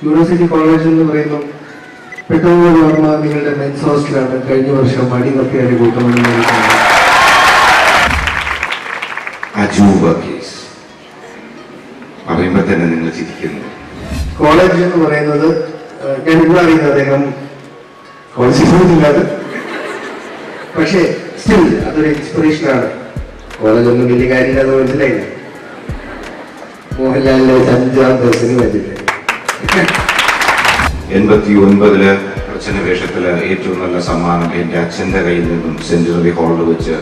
University college എന്ന് പറയുമ്പോൾ പെട്ടെന്ന് ഓർമ്മ നിങ്ങളുടെ മെൻസ് ഹോസ്റ്റലാണ് കഴിഞ്ഞ വർഷം മടിവർക്കിയാരെ കൂട്ടമെന്ന് പറയുമ്പോൾ തന്നെ നിങ്ങൾ ചിരിക്കുന്നു. കോളേജ് എന്ന് പറയുന്നത് ഞാൻ ഇവിടെ അറിയുന്നത് അദ്ദേഹം കോളേജിൽ പോയിട്ടില്ലാതെ, പക്ഷേ സ്റ്റിൽ അതൊരു ഇൻസ്പിറേഷനാണ്. കോളേജൊന്നും വലിയ കാര്യമില്ലാതെ മനസ്സിലായില്ല. മോഹൻലാലിന്റെ 5-ാം ദിവസം പറ്റില്ല. 89 അച്ഛന്റെ വേഷത്തില് ഏറ്റവും നല്ല സമ്മാനം എൻ്റെ അച്ഛൻ്റെ കയ്യിൽ നിന്നും സെഞ്ചുറി ഹാളിൽ വെച്ച്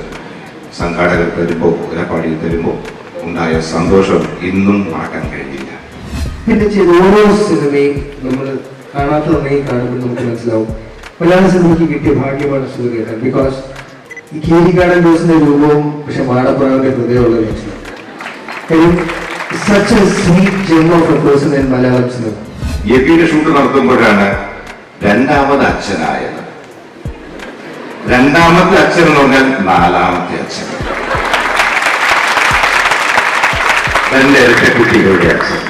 സംഘാടകർ തരുമ്പോൾ പാടിയിൽ തരുമ്പോൾ ഉണ്ടായ സന്തോഷം ഇന്നും മറക്കാൻ കഴിഞ്ഞില്ല. പിന്നെ ചെയ്ത ഓരോ സിനിമയും നമ്മൾ കാണാത്തതായി കാണുമ്പോൾ നമുക്ക് മനസ്സിലാവും മലയാള സിനിമയ്ക്ക് കിട്ടിയ ഭാഗ്യമാണ് സൂര്യേട്ടൻ. ബിക്കോസ് ഈ കീരിക്കാടൻ ജോസിന്റെ രൂപവും പക്ഷെ മാടപ്പുറയുടെ ഹൃദയമുള്ള മനുഷ്യനാണ്. such a sweet gem of a person in Malayalam cinema. എപിയുടെ ഷൂട്ട് നടത്തുമ്പോഴാണ് രണ്ടാമത് അച്ഛനായത്. രണ്ടാമത്തെ അച്ഛൻ എന്ന് പറഞ്ഞാൽ 4ാമത്തെ അച്ഛൻ, തന്റെ ഇരട്ട കുട്ടികളുടെ അച്ഛൻ.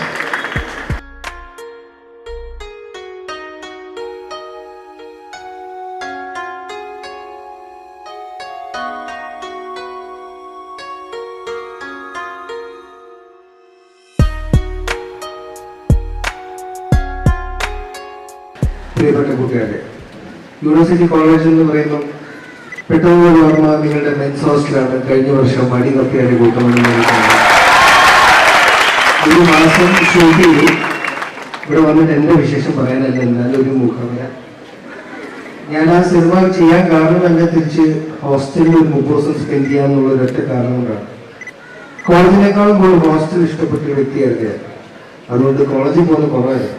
പ്രിയപ്പെട്ട കൂട്ടുകാരെ, യൂണിവേഴ്സിറ്റി കോളേജ് എന്ന് പറയുമ്പോൾ പെട്ടെന്ന് ഓർമ്മ നിങ്ങളുടെ മെൻസ് ഹോസ്റ്റലാണ് കഴിഞ്ഞ വർഷം മടിവർക്കിയാരെ കൂട്ടമെന്ന് ഒരു മാസം ഷൂട്ട് ചെയ്തു. ഇവിടെ വന്നിട്ട് എൻ്റെ വിശേഷം പറയാനല്ല, എന്നാലും ഒരു മുഖമര. ഞാൻ ആ സിനിമ ചെയ്യാൻ കാരണം തന്നെ തിരിച്ച് ഹോസ്റ്റലിൽ ഒരു 30 ദിവസം സ്പെൻഡ് ചെയ്യാന്നുള്ള ഒരൊറ്റ കാരണം കൊണ്ടാണ്. കോളേജിനേക്കാളും കൂടുതൽ ഹോസ്റ്റൽ ഇഷ്ടപ്പെട്ട ഒരു വ്യക്തിയായിരുന്നു ഞാൻ. അതുകൊണ്ട് കോളേജിൽ പോകുന്ന കുറവായിരുന്നു.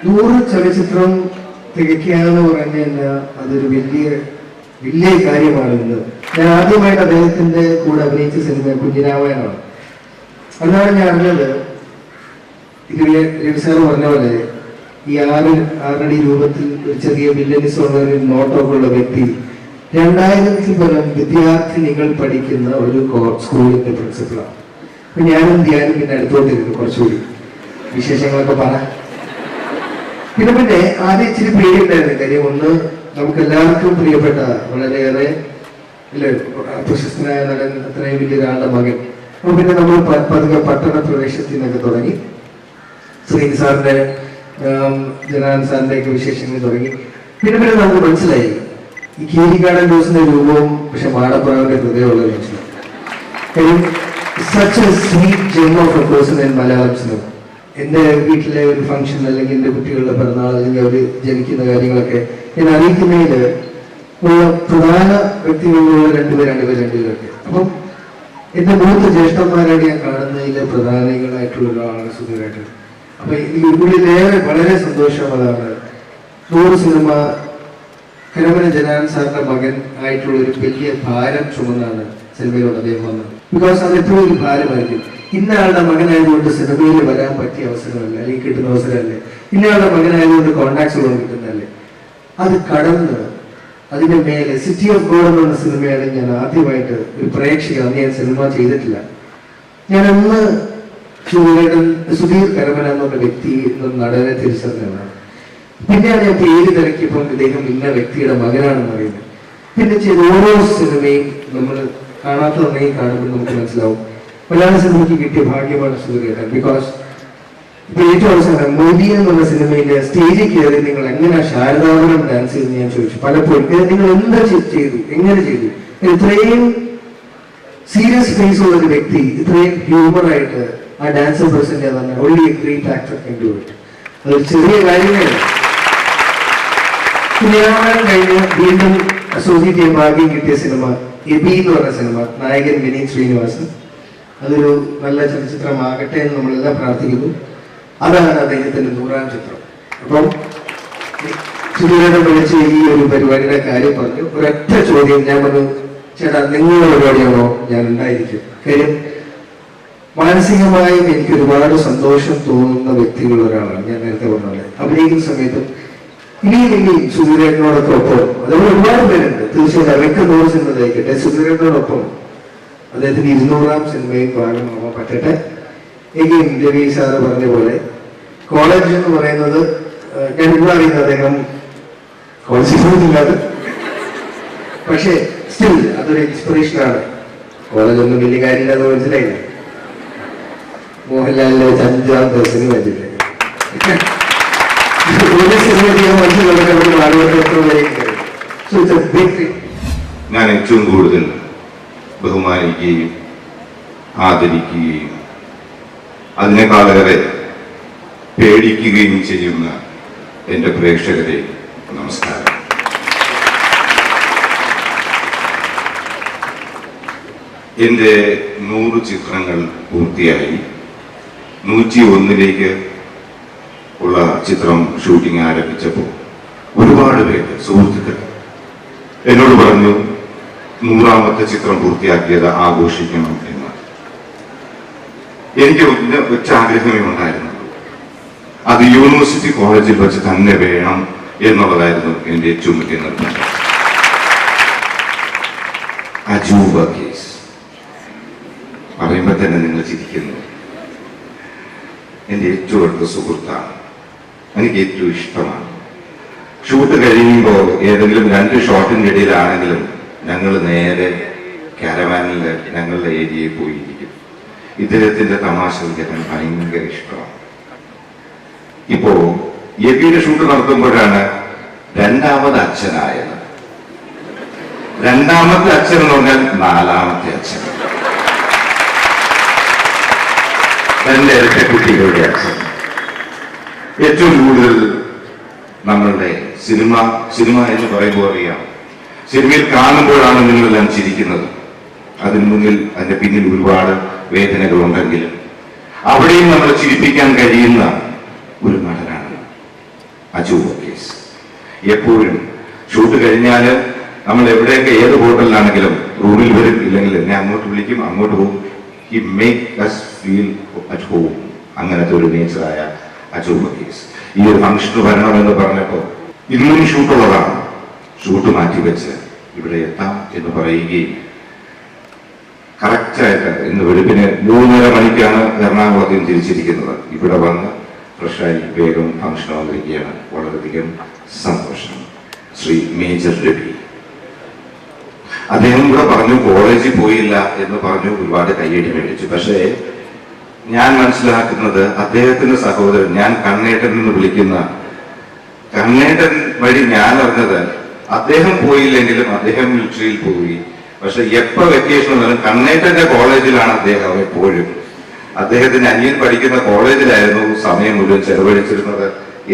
100 ചലച്ചിത്രം തികയ്ക്കുക എന്ന് പറഞ്ഞു കഴിഞ്ഞാൽ അതൊരു വലിയ കാര്യമാണ്. ഇന്ന് ഞാൻ ആദ്യമായിട്ട് അദ്ദേഹത്തിന്റെ കൂടെ അഭിനയിച്ച സിനിമ കുഞ്ഞിരാമായണമാണ്. അതാണ് ഞാൻ അറിഞ്ഞത്. രവി സാർ പറഞ്ഞ പോലെ ഈ 6 രൂപത്തിൽ ഒരു ചെറിയ വില്ലനിസം ഉള്ള ഒരു നോട്ടൊക്കെ ഉള്ള വ്യക്തി 2000 പരം വിദ്യാർത്ഥിനികൾ പഠിക്കുന്ന ഒരു സ്കൂളിന്റെ പ്രിൻസിപ്പളാണ്. അപ്പൊ ഞാനും ധ്യാനം പിന്നെ അടുത്തോട്ടിരുന്നു കുറച്ചുകൂടി വിശേഷങ്ങളൊക്കെ പറയാം. പിന്നെ ആദ്യം ഇച്ചിരി പേടിയുണ്ടായിരുന്നു. കാര്യം ഒന്ന്, നമുക്ക് എല്ലാവർക്കും പ്രിയപ്പെട്ട വളരെയേറെ പ്രശസ്തനായ നടൻ, അത്രയും വലിയൊരാളുടെ മകൻ. അപ്പൊ പിന്നെ നമ്മൾ പതുക്കെ പട്ടണ പ്രവേശത്തിനൊക്കെ തുടങ്ങി. ശ്രീനി സാറിന്റെ ജനാനൻ സാറിന്റെ ഒക്കെ വിശേഷങ്ങൾ തുടങ്ങി. പിന്നെ നമുക്ക് മനസ്സിലായി ഈ കീരിക്കാടൻ ജോസിന്റെ രൂപവും പക്ഷെ മാടപ്പുറയുടെ ഹൃദയമുള്ള മനുഷ്യനാണ്. such a sweet gem of a person in Malayalam cinema. എൻ്റെ വീട്ടിലെ ഒരു ഫംഗ്ഷൻ അല്ലെങ്കിൽ എൻ്റെ കുട്ടികളുടെ പിറന്നാൾ അല്ലെങ്കിൽ അവർ ജനിക്കുന്ന കാര്യങ്ങളൊക്കെ ഞാൻ അറിയിക്കുന്നതിൽ ഉള്ള പ്രധാന വ്യക്തികളുള്ള രണ്ടുപേരൊക്കെ. അപ്പം എൻ്റെ 3 ജ്യേഷ്ഠന്മാരാണ് ഞാൻ കാണുന്നതിലെ പ്രധാനികളായിട്ടുള്ള ഒരാളാണ് സുധീരായിട്ട്. അപ്പൊ ഇതിലേറെ വളരെ സന്തോഷം അതാണ് 100 സിനിമ കരമന ജനാനൻ സാറിന്റെ മകൻ ആയിട്ടുള്ള ഒരു വലിയ ഭാരം ചുമന്നാണ് സിനിമയിലോട് അദ്ദേഹം വന്നത്. ബിക്കോസ് അതെപ്പോഴും ഒരു ഭാരമായിരിക്കും. ഇന്നയാളുടെ മകനായതുകൊണ്ട് സിനിമയിൽ വരാൻ പറ്റിയ അവസരമല്ല, അല്ലെങ്കിൽ കിട്ടുന്ന അവസരമല്ലേ. ഇന്നയാളുടെ മകനായതുകൊണ്ട് കോൺടാക്ട്സുകളും കിട്ടുന്നതല്ലേ. അത് കടന്ന് അതിന്റെ മേലെ സിറ്റി ഓഫ് ഗോഡ് എന്ന് പറഞ്ഞ സിനിമയാണ് ഞാൻ ആദ്യമായിട്ട് ഒരു പ്രേക്ഷക. അന്ന് ഞാൻ സിനിമ ചെയ്തിട്ടില്ല. ഞാൻ അന്ന് സുധീർ കരമന എന്നുള്ള വ്യക്തി നടനെ തിരിച്ചറിഞ്ഞതാണ്. പിന്നെയാണ് ഞാൻ പേര് തിരക്കിയപ്പോൾ ഇദ്ദേഹം ഇന്ന വ്യക്തിയുടെ മകനാണെന്ന് അറിയുന്നത്. പിന്നെ ചെയ്ത ഓരോ സിനിമയും നമ്മൾ കാണാത്തതായി കാണുമ്പോൾ നമുക്ക് മനസ്സിലാവും മലയാള സിനിമയ്ക്ക് കിട്ടിയ ഭാഗ്യമാണ് സൂര്യേട്ടൻ. ബിക്കോസ് ഇപ്പൊ ഏറ്റവും അവസാനം മോദി എന്നുള്ള സിനിമയിലെ സ്റ്റേജിൽ കയറി നിങ്ങൾ എങ്ങനെ ശാരദാപുരം ഡാൻസ് ചെയ്തെന്ന് ഞാൻ ചോദിച്ചു പലപ്പോഴും. നിങ്ങൾ എന്താ ചെയ്തു, എങ്ങനെ ചെയ്തു? ഇത്രയും സീരിയസ് ഫേസ് ഉള്ള ഒരു വ്യക്തി ഇത്രയും ഹ്യൂമറായിട്ട് ആ ഡാൻസ് പ്രസന്റ് ചെയ്യാൻ തന്നെ only a great actor can do it. അതൊരു ചെറിയ കാര്യമേ. കുഞ്ഞിരാമായണം കഴിഞ്ഞ് വീണ്ടും അസോസിയേറ്റ് ചെയ്യാൻ ഭാഗ്യം കിട്ടിയ സിനിമ എബി എന്ന് പറഞ്ഞ സിനിമ, നായകൻ വിനീത് ശ്രീനിവാസൻ. അതൊരു നല്ല ചലച്ചിത്രമാകട്ടെ എന്ന് നമ്മളെല്ലാം പ്രാർത്ഥിക്കുന്നു. അതാണ് അദ്ദേഹത്തിന്റെ 100ാം ചിത്രം. അപ്പം സുധീരനെ വിളിച്ച് ഈ ഒരു പരിപാടിയുടെ കാര്യം പറഞ്ഞു. ഒരൊറ്റ ചോദ്യം ഞാൻ പറഞ്ഞു, ചേട്ടാ നിങ്ങളുടെ പരിപാടിയാണോ? ഞാൻ ഉണ്ടായിരിക്കും. കാര്യം മാനസികമായും എനിക്ക് ഒരുപാട് സന്തോഷം തോന്നുന്ന വ്യക്തികൾ ഒരാളാണ്. ഞാൻ നേരത്തെ പറഞ്ഞത് അഭിനയിക്കുന്ന സമയത്തും ഇനി സുധീരനോടൊക്കെ ഒപ്പം അതുപോലെ ഒരുപാട് പേരുണ്ട്. തീർച്ചയായും അവർക്ക് 100 സിനിമ തയ്ക്കട്ടെ. സുധീരനോടൊപ്പം അദ്ദേഹത്തിന് 200ാം സിനിമയിൽ ഭാഗമാവാൻ പറ്റട്ടെ. എങ്കിലും രവി സാറ് പറഞ്ഞ പോലെ കോളേജ് എന്ന് പറയുന്നത് ഞാൻ ഇവിടെ അറിയുന്നത് അദ്ദേഹം കോളേജിൽ പോയിട്ടില്ലാതെ, പക്ഷേ സ്റ്റിൽ അതൊരു ഇൻസ്പിറേഷനാണ്. കോളേജൊന്നും വലിയ കാര്യമില്ലാന്ന് മനസ്സിലായില്ല. മോഹൻലാലിന്റെ 5ാമത്തെ സിനിമ വെച്ചിട്ട് ഒരു സിനിമ ചെയ്യാൻ മനസ്സിലുള്ള ആളുകൾക്ക് ഞാൻ ഏറ്റവും കൂടുതൽ ബഹുമാനിക്കുകയും ആദരിക്കുകയും അതിനേക്കാളേറെ പേടിക്കുകയും ചെയ്യുന്ന എൻ്റെ പ്രേക്ഷകരെ നമസ്കാരം. എൻ്റെ 100 ചിത്രങ്ങൾ പൂർത്തിയായി 101ലേക്ക് ഉള്ള ചിത്രം ഷൂട്ടിംഗ് ആരംഭിച്ചപ്പോൾ ഒരുപാട് പേര് സുഹൃത്തുക്കൾ എന്നോട് പറഞ്ഞു 100ാമത്തെ ചിത്രം പൂർത്തിയാക്കിയത് ആഘോഷിക്കണം എന്ന്. എനിക്ക് ഒറ്റ ആഗ്രഹമേ ഉണ്ടായിരുന്നുള്ളൂ, അത് യൂണിവേഴ്സിറ്റി കോളേജിൽ വെച്ച് തന്നെ വേണം എന്നുള്ളതായിരുന്നു എൻ്റെ ഏറ്റവും വലിയ നിർബന്ധം. അജൂബ കേസ് പറയുമ്പോൾ തന്നെ നിങ്ങൾ ചിരിക്കുന്നു. എൻ്റെ ഏറ്റവും അടുത്ത സുഹൃത്താണ്, എനിക്ക് ഏറ്റവും ഇഷ്ടമാണ്. ഷൂട്ട് കഴിയുമ്പോൾ ഏതെങ്കിലും 2 ഷോട്ടിൻ്റെ ഇടയിലാണെങ്കിലും ഞങ്ങൾ നേരെ കാരവാനിൽ ഞങ്ങളുടെ ഏരിയയിൽ പോയിരിക്കും. ഇദ്ദേഹത്തിന്റെ തമാശ കേൾക്കാൻ ഭയങ്കര ഇഷ്ടമാണ്. ഇപ്പോ എബിയുടെ ഷൂട്ട് നടത്തുമ്പോഴാണ് 2ാമത് അച്ഛനായത്. 2ാമത്തെ അച്ഛൻ എന്ന് പറഞ്ഞാൽ 4ാമത്തെ അച്ഛൻ, 2 ഇരട്ട കുട്ടികളുടെ അച്ഛൻ. ഏറ്റവും കൂടുതൽ നമ്മളുടെ സിനിമ എന്ന് പറയുമ്പോൾ അറിയാം, സിനിമയിൽ കാണുമ്പോഴാണ് നിങ്ങളെല്ലാം ചിരിക്കുന്നത്. അതിന്റെ പിന്നിൽ ഒരുപാട് വേദനകളുണ്ടെങ്കിലും അവിടെയും നമ്മളെ ചിരിപ്പിക്കാൻ കഴിയുന്ന ഒരു നടനാണ് അജൂബ കേസ്. എപ്പോഴും ഷൂട്ട് കഴിഞ്ഞാൽ നമ്മൾ എവിടെയൊക്കെ ഏത് ഹോട്ടലിലാണെങ്കിലും റൂമിൽ വരും, ഇല്ലെങ്കിൽ എന്നെ അങ്ങോട്ട് വിളിക്കും, അങ്ങോട്ട് പോകും. He make us feel at home. അങ്ങനത്തെ ഒരു നേച്ചറായ അജൂബ കേസ്. ഈ ഒരു ഫംഗ്ഷന് വരണമെന്ന് പറഞ്ഞപ്പോൾ ഇന്നും ഷൂട്ടുള്ളതാണ്, ഷൂട്ട് മാറ്റിവെച്ച് ഇവിടെ എത്താം എന്ന് പറയുകയും കറക്റ്റായിട്ട് ഇന്ന് വെളുപ്പിന് 3:30 മണിക്കാണ് എറണാകുളത്ത് നിന്ന് തിരിച്ചിരിക്കുന്നത്. ഇവിടെ വന്ന് ഫ്രഷായി വേഗം ഫംഗ്ഷൻ വന്നിരിക്കുകയാണ്. വളരെയധികം സന്തോഷം. ശ്രീ മേജർ രവി അദ്ദേഹം കൂടെ പറഞ്ഞു കോളേജിൽ പോയില്ല എന്ന് പറഞ്ഞു, ഒരുപാട് കയ്യടി മേടിച്ചു. പക്ഷേ ഞാൻ മനസ്സിലാക്കുന്നത് അദ്ദേഹത്തിന്റെ സഹോദരൻ, ഞാൻ കണ്ണേട്ടൻ എന്ന് വിളിക്കുന്ന കണ്ണേട്ടൻ വഴി ഞാൻ അറിഞ്ഞത് അദ്ദേഹം പോയില്ലെങ്കിലും അദ്ദേഹം മിലിറ്ററിയിൽ പോയി. പക്ഷെ എപ്പോ വെക്കേഷൻ വന്നാലും കണ്ണേട്ടന്റെ കോളേജിലാണ് അദ്ദേഹം എപ്പോഴും. അദ്ദേഹത്തിന്റെ അനിയൻ പഠിക്കുന്ന കോളേജിലായിരുന്നു സമയം മുഴുവൻ ചെലവഴിച്ചിരുന്നത്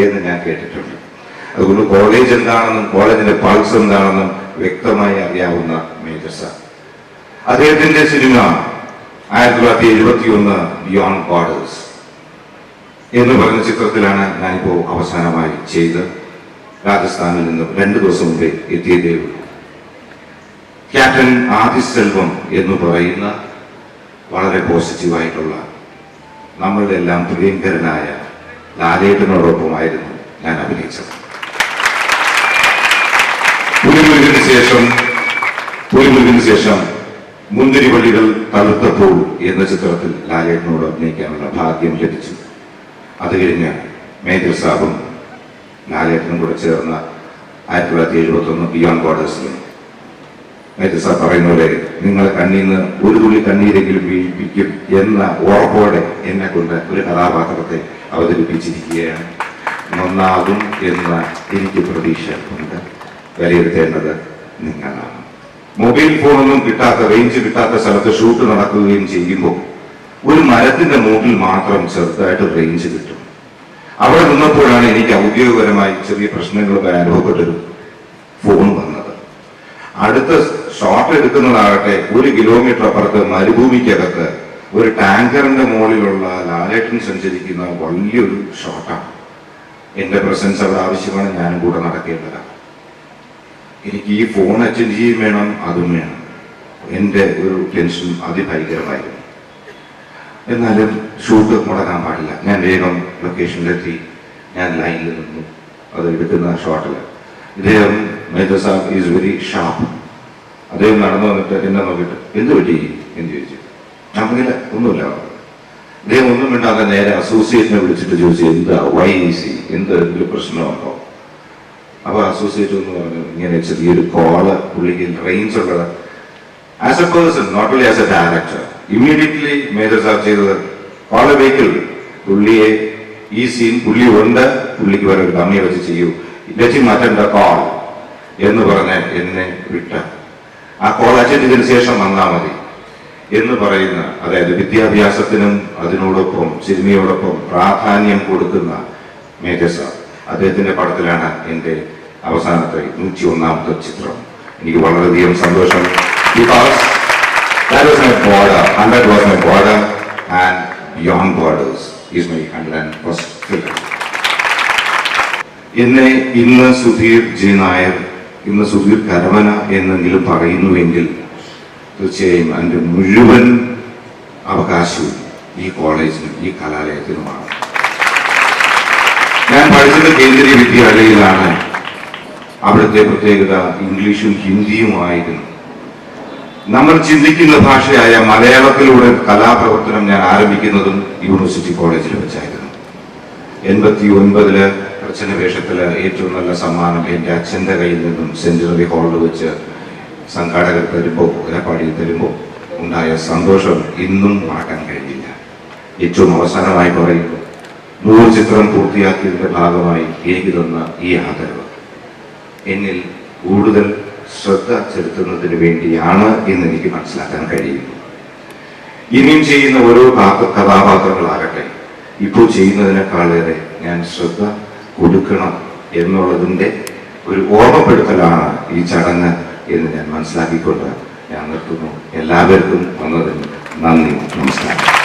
എന്ന് ഞാൻ കേട്ടിട്ടുണ്ട്. അതുകൊണ്ട് കോളേജ് എന്താണെന്നും കോളേജിന്റെ പൾസ് എന്താണെന്നും വ്യക്തമായി അറിയാവുന്ന മേജർ സാർ. അദ്ദേഹത്തിന്റെ സിനിമ 1971 ബിയോണ്ട് ബോർഡേഴ്സ് എന്ന് പറഞ്ഞ ചിത്രത്തിലാണ് ഞാനിപ്പോ അവസാനമായി ചെയ്ത് രാജസ്ഥാനിൽ നിന്നും 2 ദിവസം മുമ്പേ എത്തിയതേ ഉള്ളൂ. ക്യാപ്റ്റൻ ആദിസെൽവം എന്ന് പറയുന്ന വളരെ പോസിറ്റീവായിട്ടുള്ള നമ്മളുടെ എല്ലാം പ്രിയങ്കരനായ ലാലേട്ടനോടൊപ്പമായിരുന്നു ഞാൻ അഭിനയിച്ചത്. പുലിമുരുകന് ശേഷം മുന്തിരിവള്ളികൾ തളുത്തപ്പോൾ എന്ന ചിത്രത്തിൽ ലാലേട്ടനോട് അഭിനയിക്കാനുള്ള ഭാഗ്യം ലഭിച്ചു. അത് കഴിഞ്ഞ് മേജർ സാബും ലാലേട്ടനും കൂടെ ചേർന്ന 1971 ബിയോണ്ട് ബോർഡേഴ്സിലും മേജർ സാബ് പറയുന്ന പോലെ നിങ്ങളെ കണ്ണീന്ന് ഒരു തുള്ളി കണ്ണീരെങ്കിലും വീഴ്പിക്കും എന്ന ഉറപ്പോടെ എന്നെ കൊണ്ട് ഒരു കഥാപാത്രത്തെ അവതരിപ്പിച്ചിരിക്കുകയാണ്. നന്നാകും എന്ന എനിക്ക് പ്രതീക്ഷ ഉണ്ട്. വിലയിരുത്തേണ്ടത് നിങ്ങളാണ്. മൊബൈൽ ഫോണൊന്നും കിട്ടാത്ത, റേഞ്ച് കിട്ടാത്ത സ്ഥലത്ത് ഷൂട്ട് നടക്കുകയും ചെയ്യുമ്പോൾ ഒരു മരത്തിന്റെ മൂട്ടിൽ മാത്രം ചെറുതായിട്ട് റേഞ്ച് കിട്ടും. അവിടെ നിന്നപ്പോഴാണ് എനിക്ക് ഔദ്യോഗികപരമായി ചെറിയ പ്രശ്നങ്ങളൊക്കെ അനുഭവപ്പെട്ടൊരു ഫോൺ വന്നത്. അടുത്ത ഷോട്ട് എടുക്കുന്നതാകട്ടെ 1 കിലോമീറ്റർ അപ്പുറത്ത് മരുഭൂമിക്കകത്ത് ഒരു ടാങ്കറിന്റെ മുകളിലുള്ള ലാലേട്ടൻ സഞ്ചരിക്കുന്ന വലിയൊരു ഷോട്ടാണ്. എന്റെ പ്രസൻസ് അവിടെ ആവശ്യമാണ്, ഞാനും കൂടെ നടക്കേണ്ടതാണ്. എനിക്ക് ഈ ഫോൺ അറ്റൻഡ് ചെയ്യും വേണം, അതും വേണം. എൻ്റെ ഒരു ടെൻഷൻ അതിഭയങ്കരമായിരുന്നു. എന്നാലും ഷൂട്ട് മുടങ്ങാൻ പാടില്ല. ഞാൻ വേഗം ലൊക്കേഷനിലെത്തി. ഞാൻ ലൈനിൽ നിന്നു. അത് എടുക്കുന്ന ഷോട്ടിൽ ഇദ്ദേഹം major sahib is very sharp. അദ്ദേഹം നടന്നു വന്നിട്ട് എന്നെ നോക്കിയിട്ട് എന്ത് പറ്റി എന്ന് ചോദിച്ചു. ഞാൻ പറഞ്ഞില്ല, ഒന്നുമില്ല. അദ്ദേഹം ഒന്നും മിണ്ടാതെ നേരെ അസോസിയേറ്റിനെ വിളിച്ചിട്ട് ചോദിച്ചു, എന്താ YEC, എന്തെങ്കിലും പ്രശ്നമുണ്ടോ? അപ്പൊ അസോസിയേറ്റ് എന്ന് പറഞ്ഞു, ഇങ്ങനെ ചെറിയൊരു കോള് പുള്ളിക്ക് റേഞ്ച് ഉള്ളത്. As a person, not only as a director, immediately major sir ചെയ്തത് കോള വെഹിക്കിൾ പുള്ളിയെ ഈ സീൻ പുള്ളി ഉണ്ട്, പുള്ളിക്ക് വേറെ ഒരു ഡമ്മിയെ വെച്ച് ചെയ്യൂ, let him attend the call എന്ന് പറഞ്ഞ് എന്നെ വിട്ട. ആ കോൾ അറ്റൻഡ് ചെയ്തതിനു ശേഷം വന്നാൽ മതി എന്ന് പറയുന്ന, അതായത് വിദ്യാഭ്യാസത്തിനും അതിനോടൊപ്പം സിനിമയോടൊപ്പം പ്രാധാന്യം കൊടുക്കുന്ന മേജർ സാർ, അദ്ദേഹത്തിന്റെ പടത്തിലാണ് എൻ്റെ അവസാനത്തെ 101ാമത്തെ ചിത്രം. എനിക്ക് വളരെയധികം സന്തോഷം. Because that was my border, 100 was my border, and Beyond Borders is my 101st film. എന്നെ ഇന്ന് സുധീർ ജി നായർ, ഇന്ന് സുധീർ കരമന എന്നെങ്കിലും പറയുന്നുവെങ്കിൽ തീർച്ചയായും എൻ്റെ മുഴുവൻ അവകാശവും ഈ കോളേജിനും ഈ കലാലയത്തിനുമാണ്. ഞാൻ പഠിച്ചത് കേന്ദ്രീയ വിദ്യാലയയിലാണ്. അവിടുത്തെ പ്രത്യേകത ഇംഗ്ലീഷും ഹിന്ദിയുമായിരുന്നു. നമ്മൾ ചിന്തിക്കുന്ന ഭാഷയായ മലയാളത്തിലൂടെ കലാപ്രവർത്തനം ഞാൻ ആരംഭിക്കുന്നതും യൂണിവേഴ്സിറ്റി കോളേജിൽ വെച്ചായിരുന്നു. 89 പ്രച്ഛന്ന വേഷത്തില് ഏറ്റവും നല്ല സമ്മാനം എൻ്റെ അച്ഛൻ്റെ കയ്യിൽ നിന്നും സെഞ്ചുറി ഹാളിൽ വെച്ച് സംഘാടകർ തരുമ്പോൾ, പാടിയിൽ തരുമ്പോൾ ഉണ്ടായ സന്തോഷം ഇന്നും മറക്കാൻ കഴിയില്ല. ഏറ്റവും അവസാനമായി പറയുന്നു, 100 ചിത്രം പൂർത്തിയാക്കിയതിന്റെ ഭാഗമായി എനിക്ക് തന്ന ഈ ആദരവ് എന്നിൽ കൂടുതൽ ശ്രദ്ധ ചെലുത്തുന്നതിന് വേണ്ടിയാണ് എന്ന് എനിക്ക് മനസ്സിലാക്കാൻ കഴിയുന്നു. ഇനിയും ചെയ്യുന്ന ഓരോ കഥാപാത്രങ്ങളാകട്ടെ, ഇപ്പോൾ ചെയ്യുന്നതിനേക്കാളേറെ ഞാൻ ശ്രദ്ധ കൊടുക്കണം എന്നുള്ളതിൻ്റെ ഒരു ഓർമ്മപ്പെടുത്തലാണ് ഈ ചടങ്ങ് എന്ന് ഞാൻ മനസ്സിലാക്കിക്കൊണ്ട് ഞാൻ നിർത്തുന്നു. എല്ലാവർക്കും വന്നതിന് നന്ദി, നമസ്കാരം.